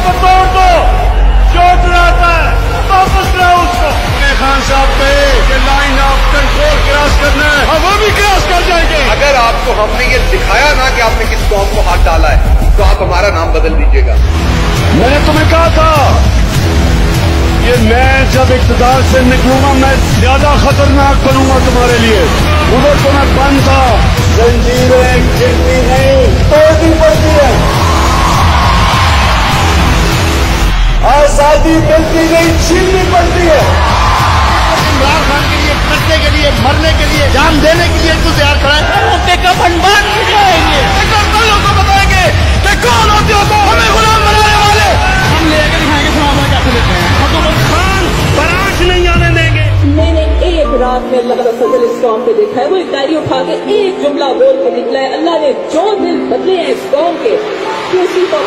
उसको तोड़ दो, चोट रहता है वापस लाओ उसको। खान साहब पे ये लाइन ऑफ कंट्रोल क्रॉस करना है, हम वो भी क्रॉस कर जाएंगे। अगर आपको हमने ये दिखाया ना कि आपने किस कौम को हाथ डाला है, तो आप हमारा नाम बदल दीजिएगा। मैंने तुम्हें कहा था कि मैं जब इक़्तिदार से निकलूंगा मैं ज्यादा खतरनाक बनूंगा तुम्हारे लिए। उधर तो मैं बंद था, जंजीरें गिरती नहीं तोड़नी पड़ती है, आजादी मिलती नहीं छीननी पड़ती है। इमरान खान के लिए कटने के लिए मरने के लिए जान देने के लिए तो तैयार खड़ा है। उनके कफन बांध जाएंगे, कल को बताएंगे कि कौन होते हो तो हमें गुलाम बनाने वाले। हम लेकर दिखाएंगे सलाम कैसे लेते हैं। हुकूमत खान बराश नहीं आने देंगे। मैंने एक रात में अल्लाह का फजल इस कौम पे देखा है। वो एक डायरी उठा के एक जुमला बोल के निकला है, अल्लाह ने जो दिल बदले हैं इस कौम के, उसी को